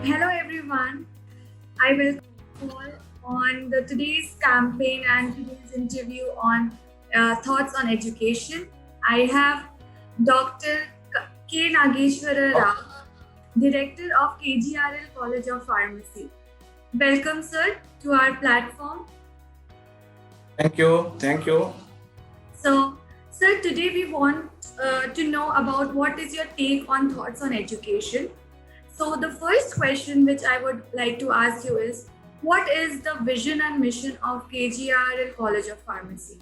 Hello everyone. I welcome you all on the today's campaign and today's interview on thoughts on education. I have Dr. K. Nageshwara Rao, Director of KGRL College of Pharmacy. Welcome, sir, to our platform. Thank you. Thank you. So, sir, today we want to know about what is your take on thoughts on education. So the first question which I would like to ask you is, what is the vision and mission of KGRL College of Pharmacy?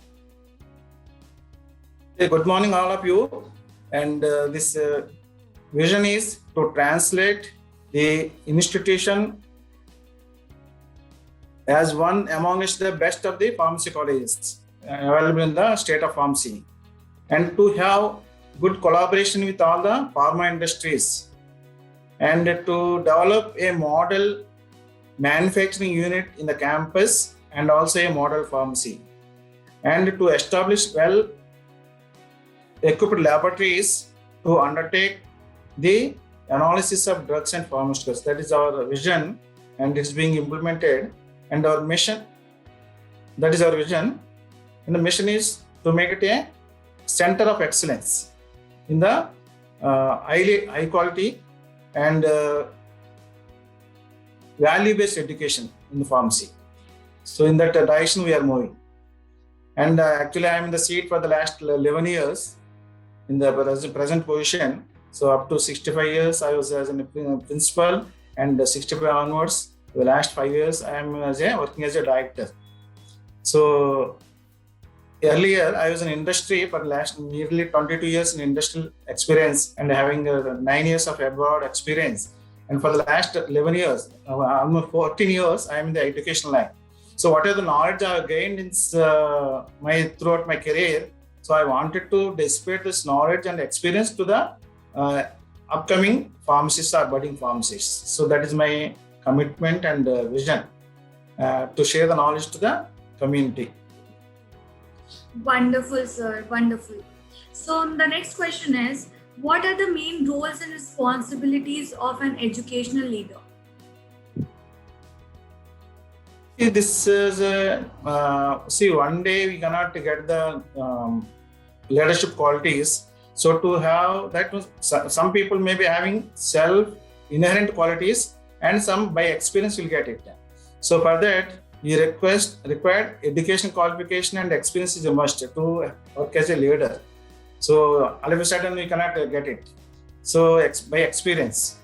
Hey, good morning, all of you. And this vision is to translate the institution as one amongst the best of the pharmacy colleges available in the state of pharmacy, and to have good collaboration with all the pharma industries, and to develop a model manufacturing unit in the campus and also a model pharmacy, and to establish well equipped laboratories to undertake the analysis of drugs and pharmaceuticals. That is our vision, and it's being implemented. And our mission, that is our vision, and the mission is to make it a center of excellence in the high quality and value-based education in the pharmacy. So in that direction we are moving. And actually I am in the seat for the last 11 years in the present position. So up to 65 years I was as a principal, and 65 onwards, the last 5 years I am working as a director. So earlier I was in industry for last nearly 22 years in industrial experience, and having 9 years of abroad experience. And for the last 11 years, almost 14 years, I am in the education line. So whatever the knowledge I have gained in throughout my career, so I wanted to dissipate this knowledge and experience to the upcoming pharmacists or budding pharmacists. So that is my commitment and vision to share the knowledge to the community. Wonderful, sir. Wonderful. So the next question is, what are the main roles and responsibilities of an educational leader? This is one day we cannot get the leadership qualities. So to have that, some people may be having self-inherent qualities, and some by experience will get it. So for that, you required education qualification and experience is a must to work as a leader. So all of a sudden we cannot get it. So by experience.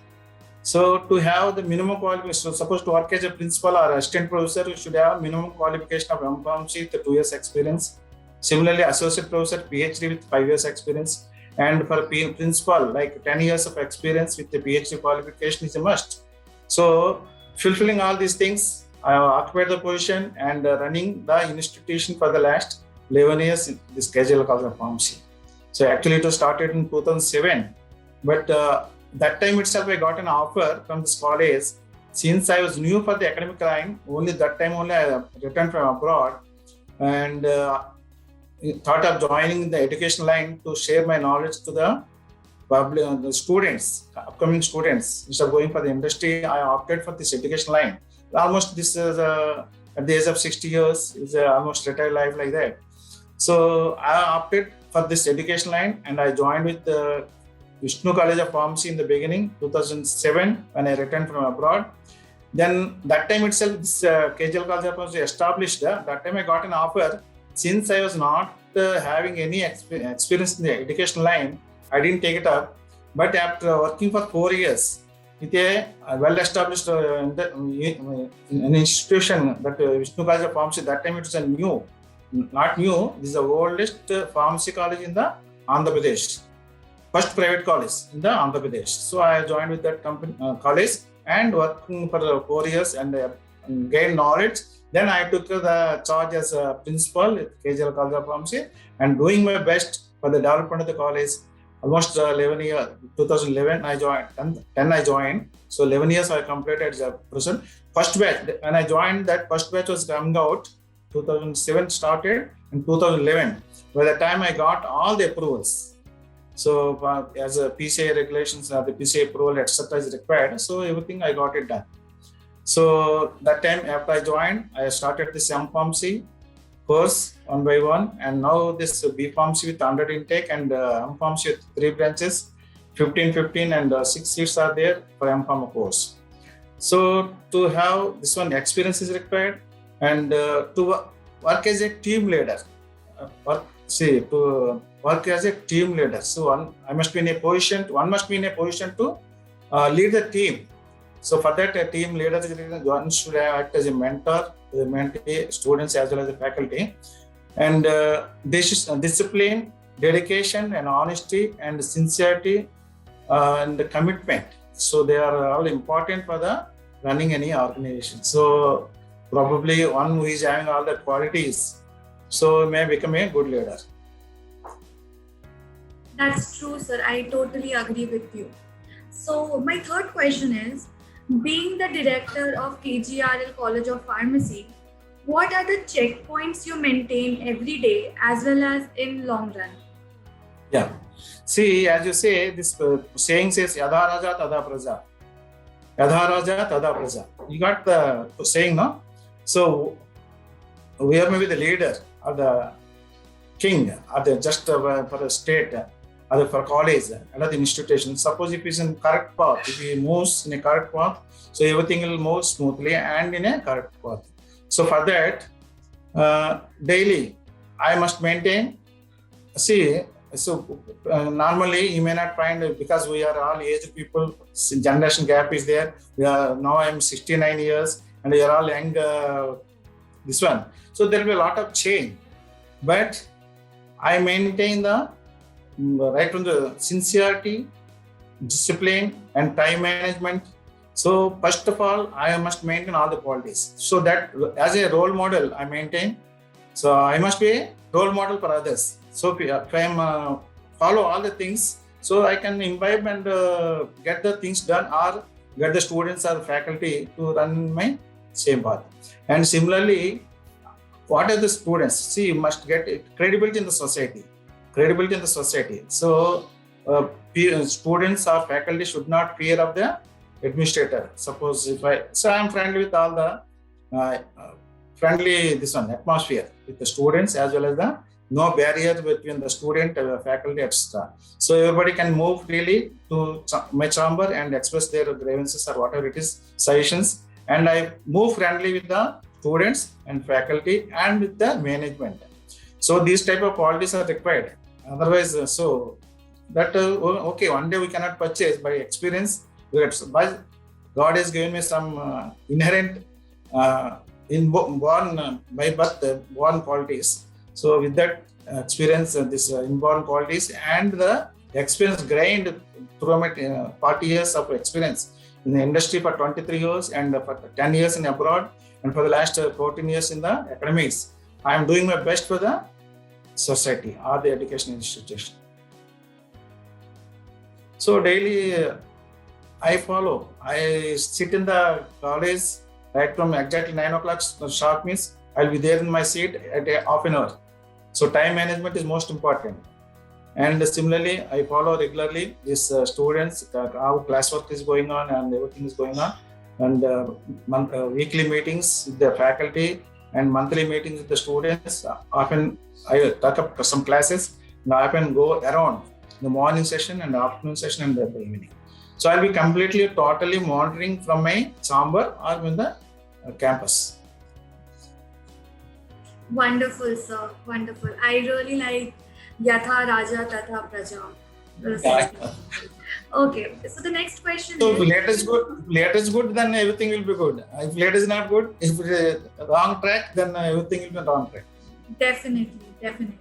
So to have the minimum qualification, so suppose to work as a principal or assistant professor, you should have minimum qualification of M.Pharm.C. with 2 years experience. Similarly, associate professor, PhD with 5 years experience. And for principal, like 10 years of experience with the PhD qualification is a must. So fulfilling all these things, I have occupied the position and running the institution for the last 11 years in this KGRL College of Pharmacy. So actually it was started in 2007, but that time itself I got an offer from this college. Since I was new for the academic line, only that time only I returned from abroad, and thought of joining the education line to share my knowledge to the public, the students, upcoming students. Instead of going for the industry, I opted for this education line. Almost this is at the age of 60 years, is almost retired life like that. So I opted for this education line, and I joined with the Vishnu College of Pharmacy in the beginning, 2007, when I returned from abroad. Then that time itself, this KGRL College of Pharmacy established. That time I got an offer. Since I was not having any experience in the education line, I didn't take it up. But after working for 4 years with a well-established an institution, that Vishnu College of Pharmacy, that time it was not new, this is the oldest pharmacy college in the Andhra Pradesh. First private college in the Andhra Pradesh. So I joined with that college and working for 4 years and gained knowledge. Then I took the charge as a principal at KGRL College of Pharmacy and doing my best for the development of the college. Almost 11 years, 2011 I joined, 10 I joined. So 11 years I completed as a person. First batch, when I joined, that first batch was coming out, 2007 started, in 2011. By the time I got all the approvals. So as a PCI regulations, the PCI approval, etc. is required. So everything I got it done. So that time after I joined, I started this M-Pharmacy course one by one, and now this B-Pharmacy with 100 intake and M-Pharmacy with 3 branches, 15, and 6 seats are there for M-Pharma course. So to have this one experience is required, and to work as a team leader. To work as a team leader. So one must be in a position to lead the team. So for that, a team leader one should act as a mentor, the mentee, students as well as the faculty, and discipline, dedication, and honesty, and sincerity, and commitment. So they are all important for the running any organization. So probably one who is having all the qualities, so may become a good leader. That's true, sir. I totally agree with you. So my third question is, being the director of KGRL College of Pharmacy, what are the checkpoints you maintain every day as well as in long run? Yeah. See, as you say, this saying says, Yadha Raja Tada Praja. Yadha Raja Tada Praja. You got the saying, no? So, we are maybe the leader or the king or the just for a state or for college or the institution. Suppose if he's in correct path, if he moves in a correct path, so everything will move smoothly and in a correct path. So for that, daily, I must maintain. See, so normally you may not find, because we are all aged people, generation gap is there. Now I'm 69 years and we are all young, this one. So there will be a lot of change. But I maintain the right from the sincerity, discipline, and time management. So first of all, I must maintain all the qualities. So that as a role model, I maintain. So I must be a role model for others. So if I am follow all the things, so I can imbibe and get the things done, or get the students or faculty to run my same path. And similarly, what are the students? See, you must get credibility in the society. So students or faculty should not fear of the administrator. Suppose if I am friendly with all the friendly atmosphere with the students, as well as the no barrier between the student, faculty, etc. So everybody can move freely to my chamber and express their grievances or whatever it is, suggestions. And I move friendly with the students and faculty and with the management. So these type of qualities are required. Otherwise, so that okay, one day we cannot purchase by experience. But God has given me some inherent born by birth born qualities. So with that experience, this inborn qualities and the experience gained through my 40 years of experience in the industry for 23 years and for 10 years in abroad, and for the last 14 years in the academics, I am doing my best for the society or the education institution. So daily I follow. I sit in the college right from exactly 9 o'clock sharp means I'll be there in my seat at half an hour. So time management is most important. And similarly, I follow regularly these students, how classwork is going on and everything is going on. And weekly meetings with the faculty and monthly meetings with the students. Often I take up some classes and I often go around the morning session and the afternoon session and the evening. So I'll be totally monitoring from my chamber or in the campus. Wonderful, sir. Wonderful. I really like Yatha Raja Tatha Praja. Okay, so the next question so is... if later is good, then everything will be good. If later is not good, if it is wrong track, then everything will be wrong track. Definitely.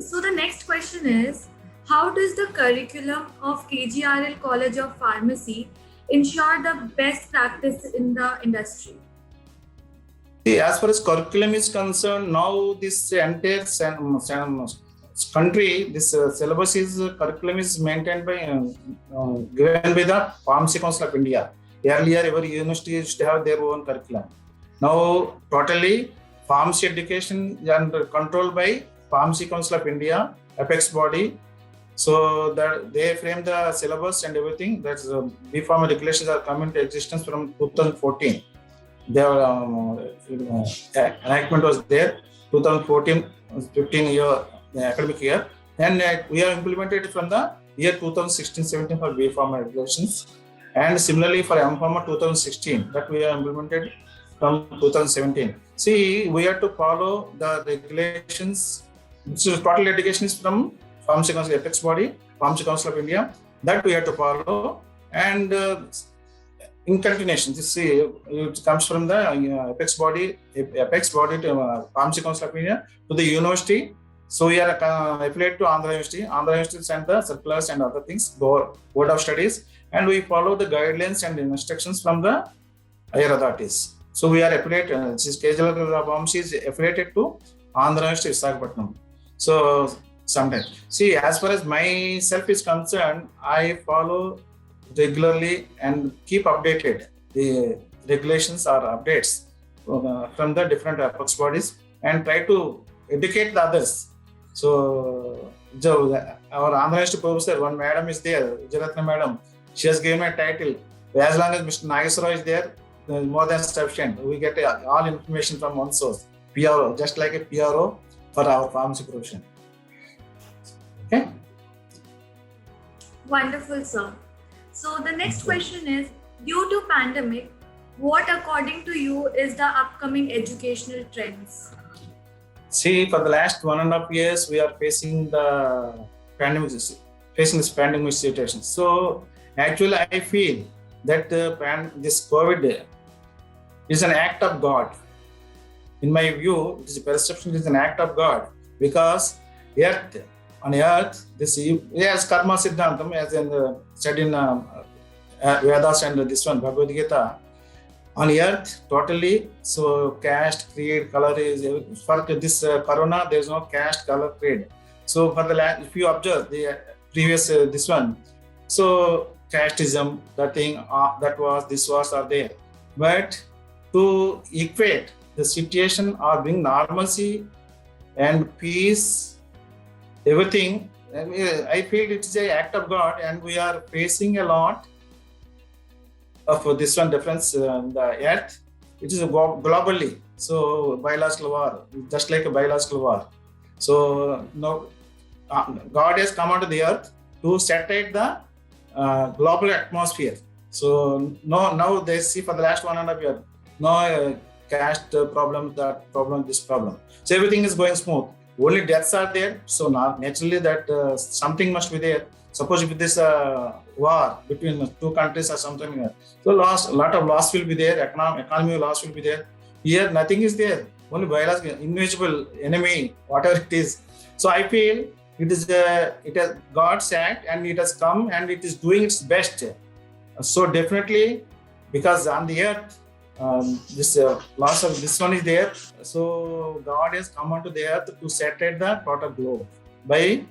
So the next question is, how does the curriculum of KGRL College of Pharmacy ensure the best practice in the industry? See, as far as curriculum is concerned, now this entire country, this syllabus curriculum is maintained by, given by the Pharmacy Council of India. Earlier, every university used to have their own curriculum. Now, totally, pharmacy education is controlled by Pharmacy Council of India, apex body, So that they frame the syllabus and everything. That's B.Pharma regulations are coming into existence from 2014. Their enactment was there 2014, 15 year academic year, and we have implemented from the year 2016-17 for B.Pharma regulations, and similarly for M.Pharma 2016 that we have implemented from 2017. See, we have to follow the regulations. So total education is from Pharmacy Council Apex body, Pharmacy Council of India, that we have to follow, and in continuation, this it comes from the apex body to Pharmacy Council of India to the university. So we are affiliated to Andhra University. Andhra University sent the circulars and other things, Board of Studies, and we follow the guidelines and instructions from the higher authorities. So we are affiliated. KJL Pharmacy is affiliated to Andhra University Visakhapatnam. So sometimes, see, as far as myself is concerned, I follow regularly and keep updated the regulations or updates from the different apex bodies and try to educate the others. So our Andhra University professor, one madam is there, Jaratna madam. She has given a title. As long as Mr. Nageswara is there, more than sufficient. We get all information from one source. PRO, just like a PRO for our pharmacy profession. Okay. Wonderful, sir. So the next question is, due to pandemic, what according to you is the upcoming educational trends? See, for the last 1.5 years, we are facing this pandemic situation. So actually, I feel that this COVID is an act of God. In my view, it is a perception, it is an act of God, because on earth, this as karma siddhantam, as in said in Vedas and this one Bhagavad Gita, on earth totally. So caste, creed, color is for this corona. There is no caste, color, creed. So for the if you observe the previous this one, so casteism, that thing this was are there, but to equate the situation or bring normalcy and peace, everything, I feel it's an act of God, and we are facing a lot of this one difference in the earth. It is globally. So biological war, just like a biological war. So now God has come onto the earth to saturate the global atmosphere. So now they see for the last 1.5 years, no caste problem, that problem, this problem. So everything is going smooth. Only deaths are there. So naturally that something must be there. Suppose if this war between two countries or something, so a lot of loss will be there. Economy loss will be there. Here nothing is there. Only biological, invisible enemy, whatever it is. So I feel it is God's act, and it has come and it is doing its best. So definitely, because on the earth, this loss of this one is there. So God has come onto the earth to saturate the total globe by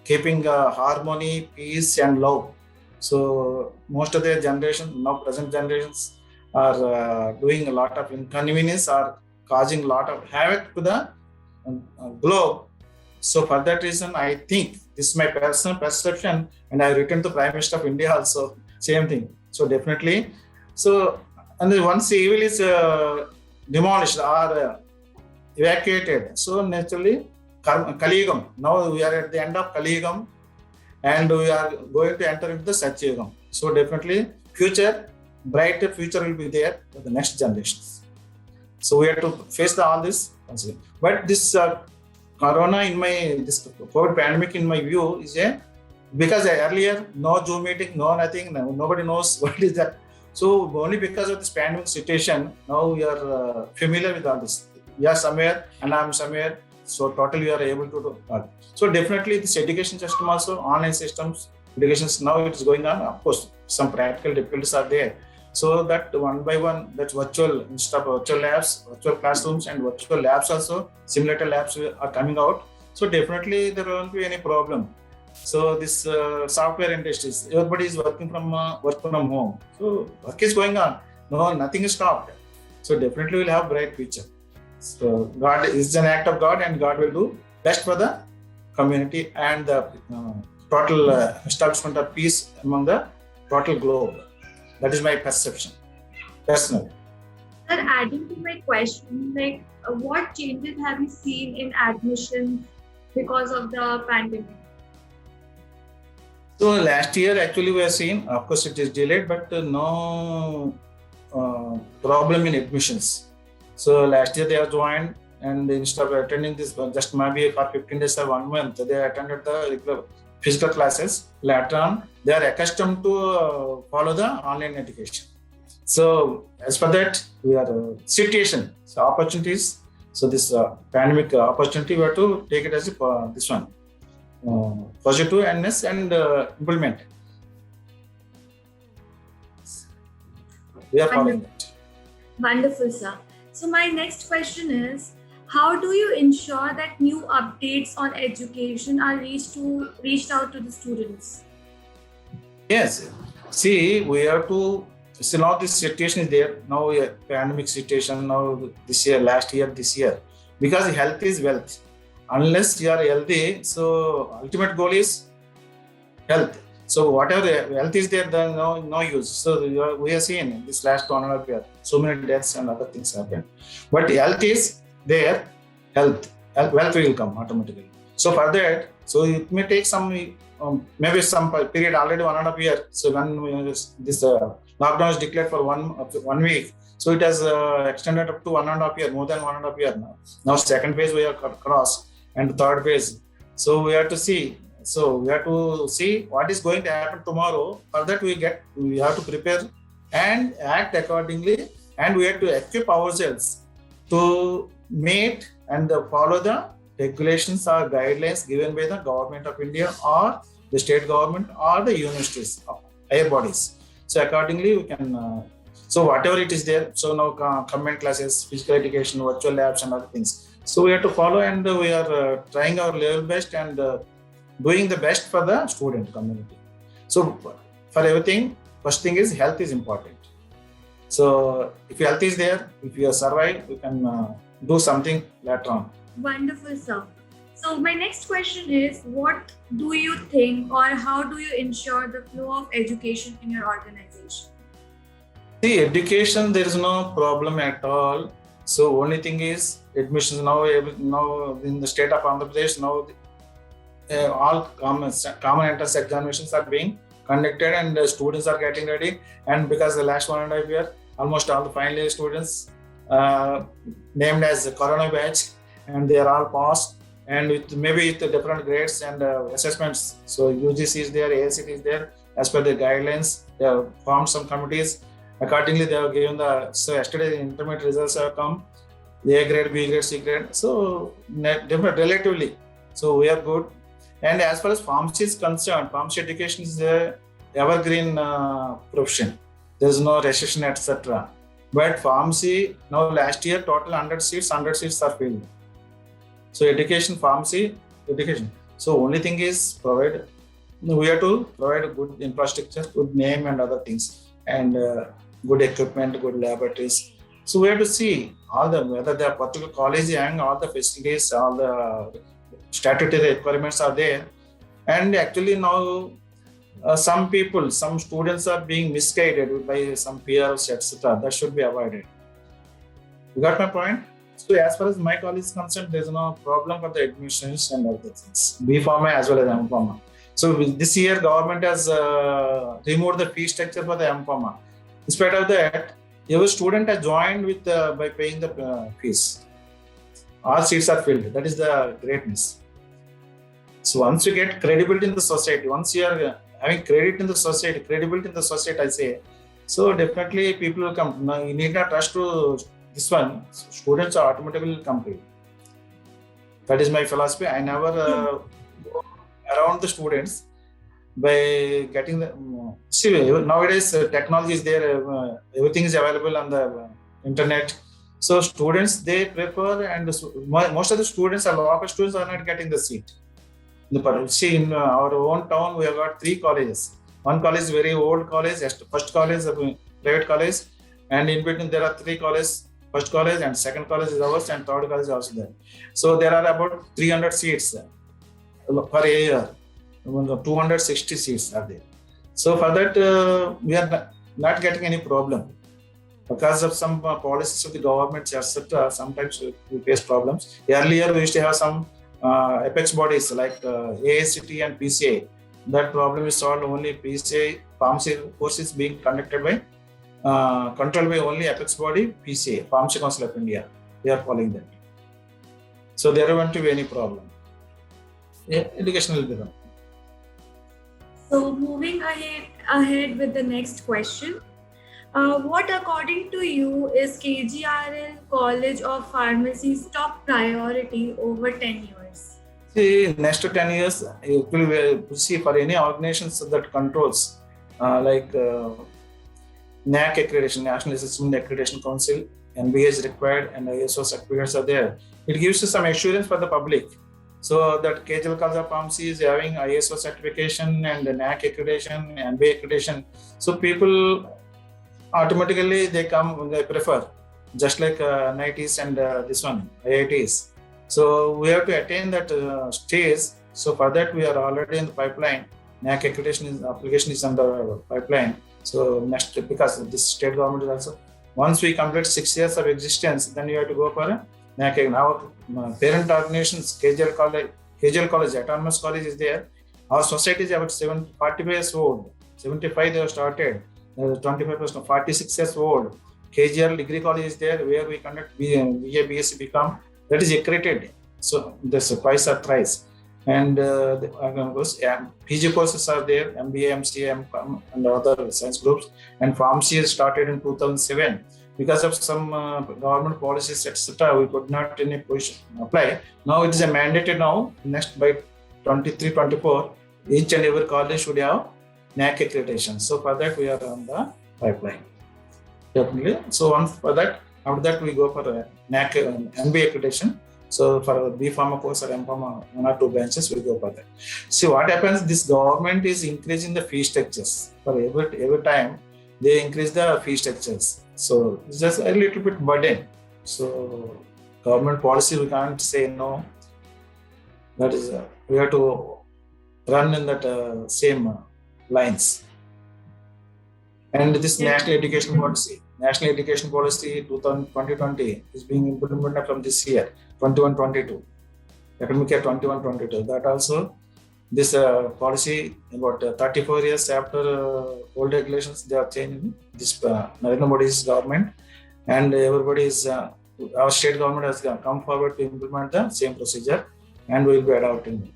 keeping harmony, peace, and love. So most of the generations, now present generations, are doing a lot of inconvenience or causing a lot of havoc to the globe. So for that reason, I think this is my personal perception, and I written to Prime Minister of India also, same thing. So definitely, so and then once evil is demolished or evacuated, so naturally Kaliyugam. Now we are at the end of Kaliyugam, and we are going to enter into the Satyayugam. So definitely, brighter future will be there for the next generations. So we have to face all this. But this corona this COVID pandemic, in my view, is because earlier no Zoom meeting, no nothing, nobody knows what is that. So only because of this pandemic situation, now we are familiar with all this. You are somewhere and I am somewhere. So totally we are able to do that. So definitely this education system also, online systems, education now it is going on. Of course, some practical difficulties are there. So that one by one, that's virtual, instead of virtual labs, virtual classrooms and virtual labs also, simulator labs are coming out. So definitely there won't be any problem. So this software industries, everybody is working from home. So work is going on. No, nothing is stopped. So definitely we'll have bright future. So God is an act of God, and God will do best for the community and the total establishment of peace among the total globe. That is my perception, personally. Sir, adding to my question, like what changes have you seen in admissions because of the pandemic? So last year, actually, we have seen, of course, it is delayed, but no problem in admissions. So last year they have joined, and instead of attending this just maybe for 15 days or 1 month, they attended the regular physical classes. Later on, they are accustomed to follow the online education. So as for that, we are situation, so opportunities. So this pandemic opportunity, we have to take it as this one. Positive and implement. We are following that. Wonderful, sir. So my next question is, how do you ensure that new updates on education are reached out to the students? Yes. See, we have to. So now this situation is there. Now pandemic situation. Now this year, last year, this year, because health is wealth. Unless you are healthy, so ultimate goal is health. So whatever health is there, then no use. So we are seeing in this last 1.5 year, so many deaths and other things happen. But health is there, wealth will come automatically. So for that, so it may take some maybe some period, already 1.5 year. So when this lockdown is declared for 1 week, so it has extended up to 1.5 year, more than 1.5 year now. Now second phase we are crossed, and third phase. So we have to see. So we have to see what is going to happen tomorrow. For that we have to prepare and act accordingly, and we have to equip ourselves to meet and follow the regulations or guidelines given by the government of India or the state government or the universities, higher bodies. So accordingly we can. So whatever it is there. So now combined classes, physical education, virtual labs, and other things. So we have to follow, and we are trying our level best and doing the best for the student community. So for everything, first thing is health is important. So if health is there, if you survive, we can do something later on. Wonderful, sir. So my next question is, what do you think, or how do you ensure the flow of education in your organization? See, education, there is no problem at all. So only thing is admissions now in the state of Andhra Pradesh, now all common entrance examinations are being conducted, and students are getting ready. And because the last 1.5 year, almost all the final year students named as Corona batch, and they are all passed, and with different grades and assessments. So UGC is there, AICTE is there. As per the guidelines, they have formed some committees. Accordingly, they have given so yesterday the intermediate results have come, A grade, B grade, C grade. So different relatively. So we are good. And as far as pharmacy is concerned, pharmacy education is the evergreen profession. There is no recession, etc. But pharmacy, now last year total 100 seats are filled. So pharmacy education. So only thing is we have to provide a good infrastructure, good name and other things, and good equipment, good laboratories. So we have to see whether the particular college and all the facilities, all the statutory requirements are there. And actually now some students are being misguided by some peers, etc. That should be avoided. You got my point? So as far as my college is concerned, there is no problem for the admissions and other things, B Pharma as well as M Pharma. So this year government has removed the fee structure for the M Pharma. In spite of that, every student has joined with by paying the fees. All seats are filled. That is the greatness. So once you get credibility in the society, once you are having credibility in the society, I say, so definitely people will come. Now you need not rush to this one. Students are automatically come to you. That is my philosophy. I never go around the students by getting the. See, nowadays technology is there. Everything is available on the internet. So students, they prefer, and most of the students, local students, are not getting the seat. See, in our own town, we have got 3 colleges. One college is very old college, first college is a private college, and in between there are 3 colleges. First college and second college is ours, and third college is also there. So there are about 300 seats per year. 260 seats are there. So for that, we are not getting any problem. Because of some policies of the government, etc., sometimes we face problems. Earlier, we used to have some apex bodies like AICT and PCA. That problem is solved only PCA. Pharmacy course is being conducted by, controlled by only apex body PCA, Pharmacy Council of India. They are following that. So there won't be any problem. Education will be done. So moving ahead with the next question. What, according to you, is KGRL College of Pharmacy's top priority over 10 years? See, next 10 years, you will see for any organizations that controls like NAC accreditation, National Assessment Accreditation Council, NBA is required and ISO certificates are there. It gives you some assurance for the public. So that KGRL College of Pharmacy is having ISO certification and NAC accreditation, NBA accreditation. So people automatically they prefer, just like NITs and this one, IITs. So we have to attain that stage. So for that we are already in the pipeline. NAC accreditation application is on the pipeline. So next, because this state government is also, once we complete 6 years of existence, then you have to go for a NAC. Now parent organizations, KGRL College, Autonomous College is there. Our society is about 45 years old. 75 they have started. 25%, 46 years old. KGRL Degree College is there where we conduct BA, BSc, BCom. That is accredited. So there's twice or thrice. And PG courses are there, MBA, MCA, MCom, and other science groups. And pharmacy is started in 2007. Because of some government policies, etc., we could not in a position apply. Now it is a mandated now. Next by 23, 24, each and every college should have NAC accreditation. So for that we are on the pipeline. Definitely. So once for that, after that we go for a NAC MBA accreditation. So for B Pharma course or M Pharma, 1 or 2 branches we go for that. See what happens, this government is increasing the fee structures. For every time they increase the fee structures. So it's just a little bit burden. So government policy we can't say no. That is we have to run in that same lines. And this National Education Policy 2020 is being implemented from this year, 21-22, academic year 21-22. That also, this policy about 34 years after old regulations, they are changing. This Narendra Modi's government, and everybody is, our state government has come forward to implement the same procedure, and we will be adopting it.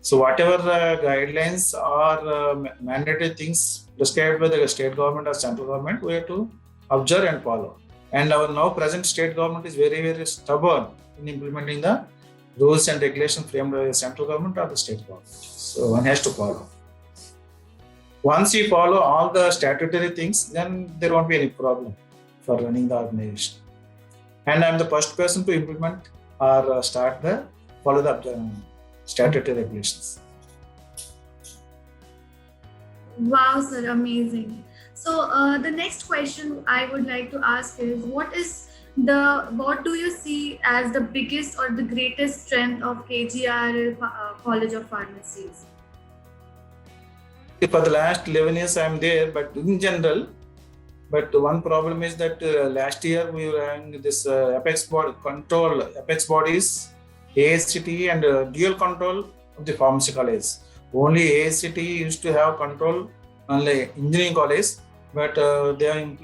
So whatever guidelines or mandatory things prescribed by the state government or central government, we have to observe and follow. And our now present state government is very, very stubborn in implementing the rules and regulations framed by the central government or the state government. So one has to follow. Once you follow all the statutory things, then there won't be any problem for running the organization. And I'm the first person to implement or follow the statutory regulations. Wow, sir, amazing. So the next question I would like to ask is, what do you see as the biggest or the greatest strength of KGRL College of Pharmacies? For the last 11 years I am there, but in general, but one problem is that last year we were having this apex bodies, AICT and dual control of the pharmacy college. Only AICT used to have control on the engineering college, but they have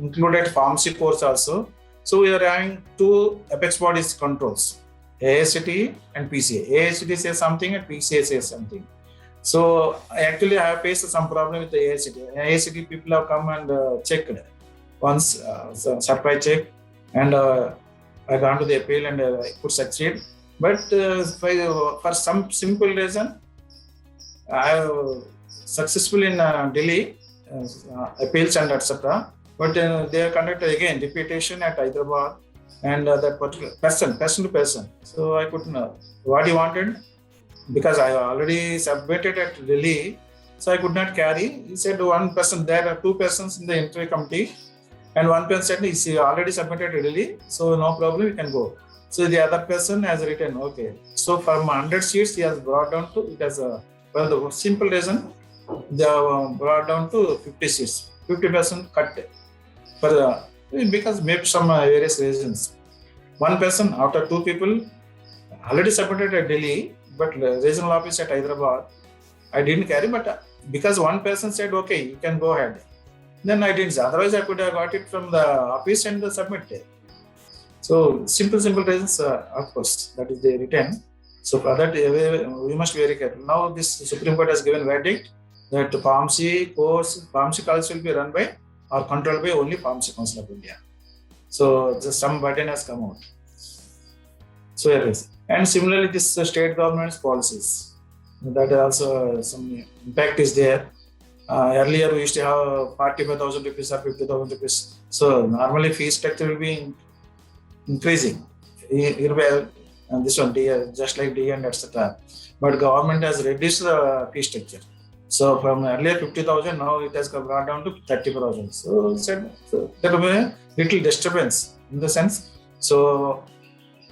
included pharmacy course also. So we are having 2 apex bodies controls, AICT and PCA. AICT says something and PCA says something. So actually I have faced some problem with the AICT. AICT people have come and checked once, surprise check, and I gone to the appeal and I could succeed. But for some simple reason, I have successful in Delhi, appeals and etc. But they have conducted again deputation at Hyderabad, and that particular person to person. So I couldn't know what he wanted, because I already submitted at Delhi, so I could not carry. He said one person, there are 2 persons in the interview committee, and one person said he already submitted at Delhi, so no problem, you can go. So the other person has written, okay. So from 100 seats, he has brought down to, it has For the simple reason, they have brought down to 50 seats, 50% cut for the, because maybe some various reasons. One person out of two people already submitted at Delhi, but regional office at Hyderabad, I didn't carry, but because one person said, okay, you can go ahead. Then I didn't. Otherwise, I could have got it from the office and submit it. So simple reasons, of course, that is the written. So for that, we must be very careful. Now this Supreme Court has given verdict that PharmC college will be run by or controlled by only PharmC Council of India. So just some burden has come out. So it is. And similarly, this state government's policies, that also some impact is there. Earlier we used to have 45,000 rupees or 50,000 rupees. So normally fee structure will be increasing. And this one, just like D and etc. But government has reduced the fee structure. So from earlier 50,000, now it has brought down to 30,000. So there will be a little disturbance in the sense. So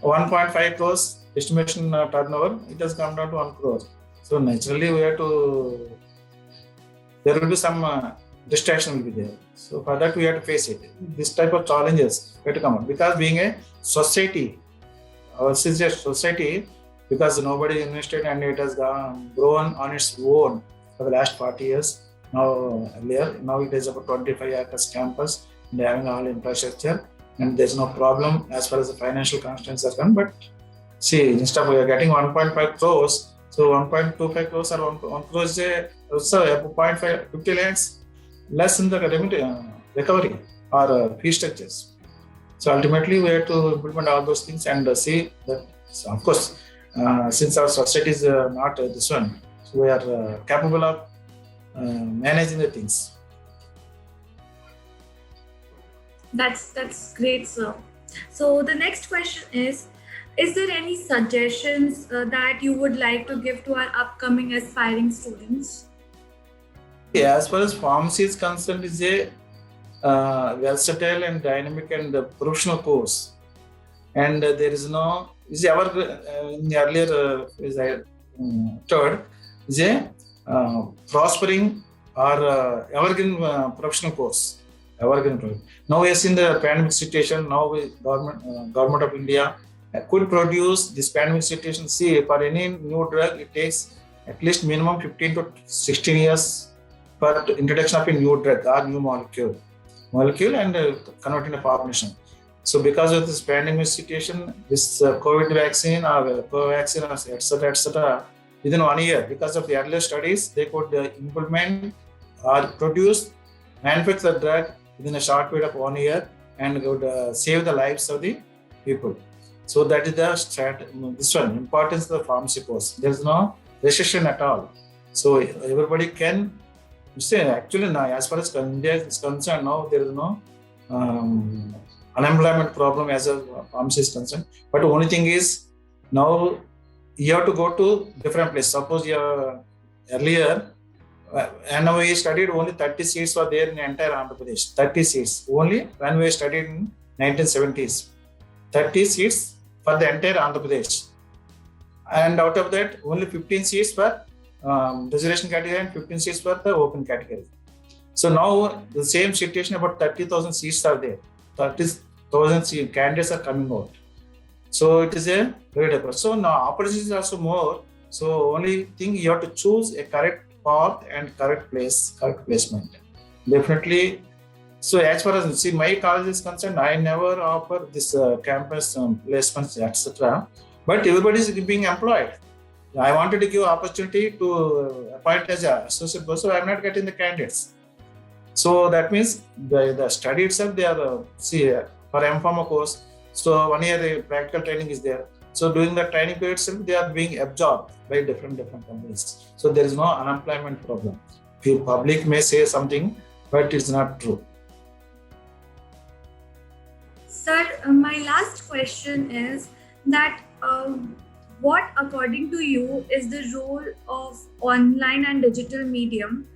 1.5 crores estimation turnover, it has come down to 1 crore. So naturally we have to, there will be some distraction will be there. So for that we have to face it. This type of challenges have to come up, because being a society, our society, because nobody invested and it has grown on its own for the last 40 years. Now it is about 25 acres campus and having all infrastructure, and there's no problem as far as the financial constraints are concerned. But see, instead of we are getting 1.5 crores, so 1.25 crores or 1 crore is also 50 lakhs less in the recovery or fee structures. So ultimately, we have to implement all those things and see that. So of course, since our society is not this one, so we are capable of managing the things. That's great, sir. So the next question is there any suggestions that you would like to give to our upcoming aspiring students? Yeah, as far as PharmC is concerned, is a versatile and dynamic and professional course, and there is no is ever in the earlier is I third is a prospering or evergreen professional course. Evergreen. Now we are in the pandemic situation. Now government of India could produce this pandemic situation. See, for any new drug, it takes at least minimum 15 to 16 years for introduction of a new drug or new molecule and converting a formulation. So because of this pandemic situation, this COVID vaccine or Covaxin, etc., within 1 year, because of the earlier studies, they could implement or manufacture the drug within a short period of 1 year and could save the lives of the people. So that is this one, importance of the pharmacy course. There is no restriction at all. So everybody can say, actually now, as far as India is concerned, now there is no unemployment problem as a pharmacy is concerned. But the only thing is, now you have to go to different place. Suppose you are earlier, and we studied only 30 seats were there in the entire Andhra Pradesh. 30 seats only when we studied in 1970s. 30 seats for the entire Andhra Pradesh, and out of that only 15 seats for reservation category and 15 seats for the open category. So now the same situation, about 30,000 seats are there. 30,000 candidates are coming out. So it is a great approach. So now opportunities are also more. So only thing you have to choose a correct path and correct placement. Definitely. So as far as my college is concerned, I never offer this campus placements, etc. But everybody is being employed. I wanted to give opportunity to appoint as an associate professor. I am not getting the candidates. So that means the study itself, they are for M.Pharma course. So 1 year practical training is there. So during the training period itself, they are being absorbed by different companies. So there is no unemployment problem. The public may say something, but it's not true. Sir, my last question is that what, according to you, is the role of online and digital medium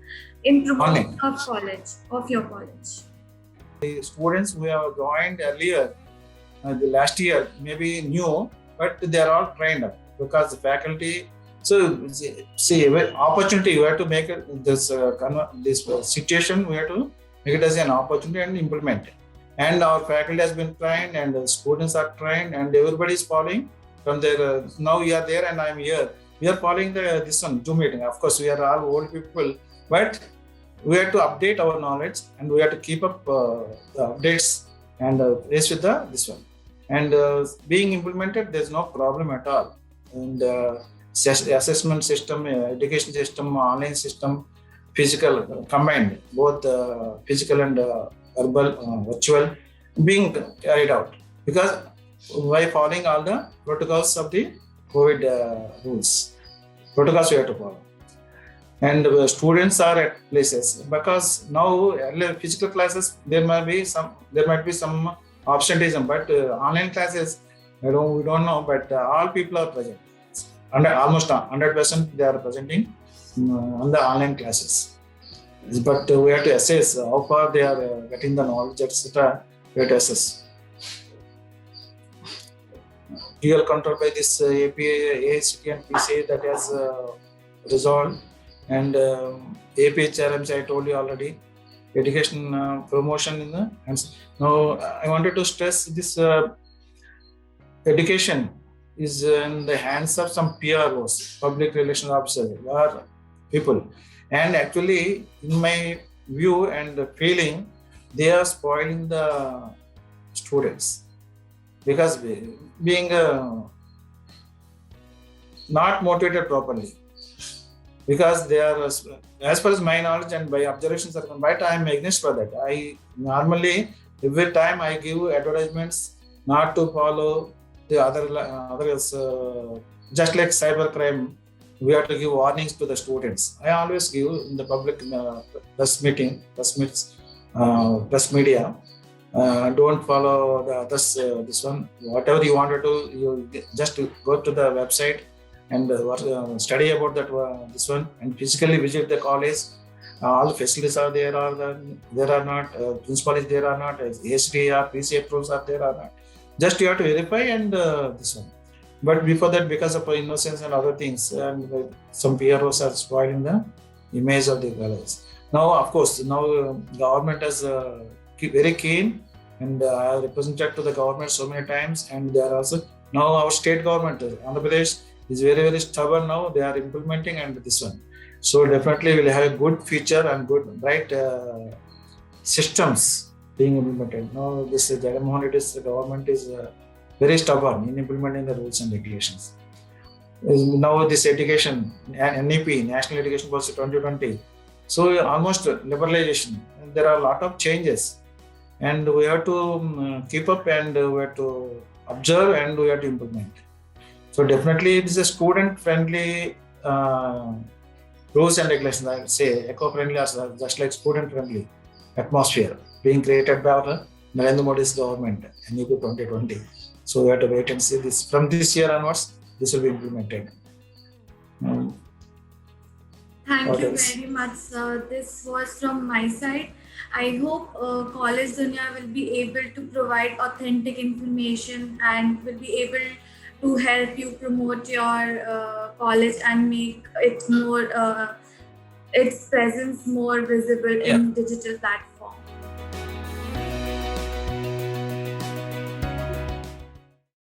in promotion of your college? The students who have joined earlier, the last year, maybe new, but they are all trained up because the faculty So see, opportunity, you have to make it, this situation, we have to make it as an opportunity and implement. And our faculty has been trained, and the students are trained, and everybody is following from their. Now you are there, and I am here. We are following this one Zoom meeting. Of course, we are all old people, but we have to update our knowledge, and we have to keep up the updates and race with this one. And being implemented, there's no problem at all. And assessment system, education system, online system, physical combined, both physical and verbal, virtual, being carried out, because by following all the protocols of the COVID rules, protocols we have to follow. And students are at places, because now physical classes there might be some absenteeism, but online classes we don't know, but all people are present. Almost 100% they are presenting on the online classes. But we have to assess how far they are getting the knowledge, etc. We have to assess. Dual control by this APA, AICT and PCA, that has resolved. And APHRMC, I told you already, education promotion in the hands. Now I wanted to stress this education is in the hands of some PROs, public relations officers, or people. And actually, in my view and feeling, they are spoiling the students, because being not motivated properly. Because they are, as far as my knowledge and by observations are concerned, I am against for that. I normally, every time I give advertisements not to follow the others, just like cybercrime, we have to give warnings to the students. I always give in the public press media, don't follow the others, this one. Whatever you want to do, you just go to the website and study about that this one, and physically visit the college. All the facilities are there, or there are not, principal is there or not, ASD or PCA pros are there or not. Just you have to verify, and this one. But before that, because of innocence and other things, and some PROs are spoiling the image of the college. Now, of course, now government is very keen, and I have represented to the government so many times, and they are also, now our state government, Andhra Pradesh, is very, very stubborn now. They are implementing, and this one. So definitely we'll have a good future and good, bright systems being implemented. Now this Jagannath Reddy's government is very stubborn in implementing the rules and regulations. Now this education, NEP, National Education Policy 2020. So almost liberalization. There are a lot of changes, and we have to keep up, and we have to observe, and we have to implement. So definitely it is a student-friendly rules and regulations, I would say, eco-friendly, just like student-friendly atmosphere being created by our Narendra Modi's government, NEP 2020. So we have to wait and see this. From this year onwards, this will be implemented. Thank you very much, sir. This was from my side. I hope College Dunya will be able to provide authentic information, and will be able to help you promote your college and make it more, its presence more visible in digital platforms.